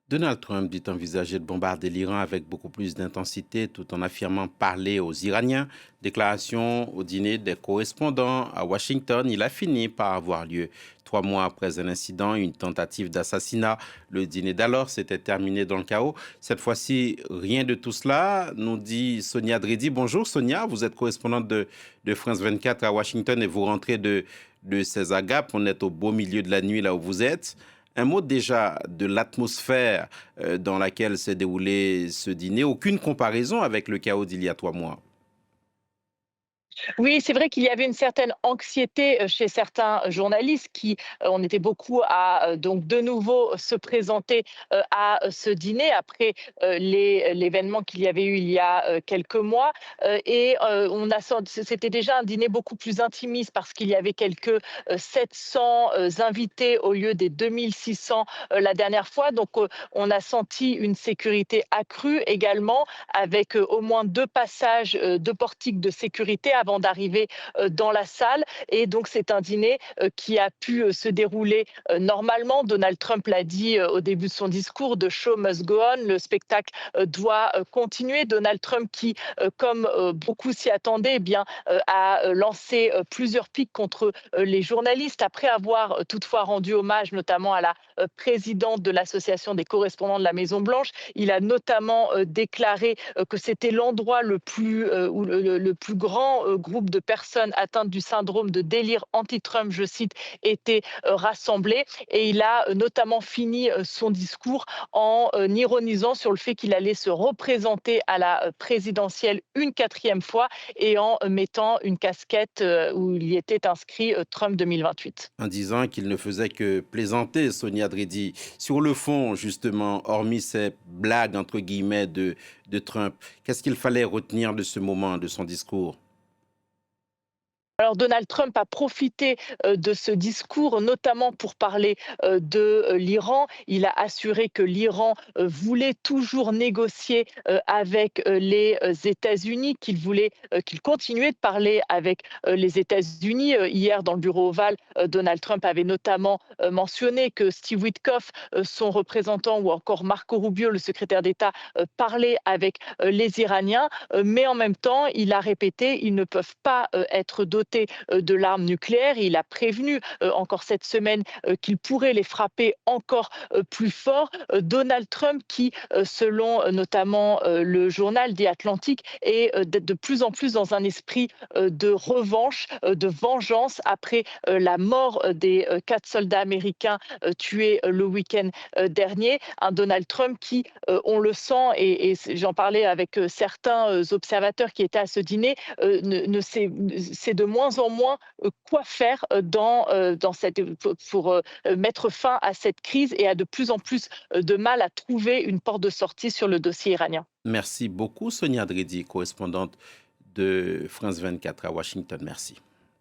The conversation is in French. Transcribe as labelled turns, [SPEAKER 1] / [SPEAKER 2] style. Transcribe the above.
[SPEAKER 1] Donald Trump dit envisager de bombarder l'Iran avec beaucoup plus d'intensité tout en affirmant parler aux Iraniens. Déclaration au dîner des correspondants à Washington, il a fini par avoir lieu. 3 mois après un incident, une tentative d'assassinat, le dîner d'alors s'était terminé dans le chaos. Cette fois-ci, rien de tout cela, nous dit Sonia Dredi. Bonjour Sonia, vous êtes correspondante de France 24 à Washington et vous rentrez de ces agapes. On est au beau milieu de la nuit là où vous êtes. Un mot déjà de l'atmosphère dans laquelle s'est déroulé ce dîner. Aucune comparaison avec le chaos d'il y a 3 mois.
[SPEAKER 2] Oui, c'est vrai qu'il y avait une certaine anxiété chez certains journalistes qui, on était beaucoup à donc de nouveau se présenter à ce dîner après l'événement qu'il y avait eu il y a quelques mois. C'était déjà un dîner beaucoup plus intimiste parce qu'il y avait quelques 700 invités au lieu des 2600 la dernière fois. Donc, on a senti une sécurité accrue également avec au moins deux passages, deux portiques de sécurité avant d'arriver dans la salle. Et donc, c'est un dîner qui a pu se dérouler normalement. Donald Trump l'a dit au début de son discours, The show must go on, le spectacle doit continuer. Donald Trump qui, comme beaucoup s'y attendaient, eh bien, a lancé plusieurs piques contre les journalistes après avoir toutefois rendu hommage notamment à la présidente de l'association des correspondants de la Maison Blanche. Il a notamment déclaré que c'était l'endroit le plus où le plus grand groupe de personnes atteintes du syndrome de délire anti-Trump, je cite, était rassemblé. Et il a notamment fini son discours en ironisant sur le fait qu'il allait se représenter à la présidentielle une quatrième fois et en mettant une casquette où il y était inscrit Trump 2028.
[SPEAKER 1] En disant qu'il ne faisait que plaisanter, Sonia Dredi. Sur le fond, justement, hormis ces blagues, entre guillemets, de Trump, qu'est-ce qu'il fallait retenir de ce moment, de son discours?
[SPEAKER 2] Alors Donald Trump a profité de ce discours, notamment pour parler de l'Iran. Il a assuré que l'Iran voulait toujours négocier avec les États-Unis, qu'il continuait de parler avec les États-Unis. Hier, dans le bureau ovale, Donald Trump avait notamment mentionné que Steve Witkoff, son représentant, ou encore Marco Rubio, le secrétaire d'État, parlaient avec les Iraniens. Mais en même temps, il a répété, ils ne peuvent pas être dotés de l'arme nucléaire. Il a prévenu encore cette semaine qu'il pourrait les frapper encore plus fort. Donald Trump, qui, selon notamment le journal The Atlantic, est de plus en plus dans un esprit de revanche, de vengeance après la mort des 4 soldats américains tués le week-end dernier. Un Donald Trump qui, on le sent, et j'en parlais avec certains observateurs qui étaient à ce dîner, ne sait, c'est de moins en moins quoi faire dans cette, pour mettre fin à cette crise et a de plus en plus de mal à trouver une porte de sortie sur le dossier iranien.
[SPEAKER 1] Merci beaucoup, Sonia Dredi, correspondante de France 24 à Washington. Merci.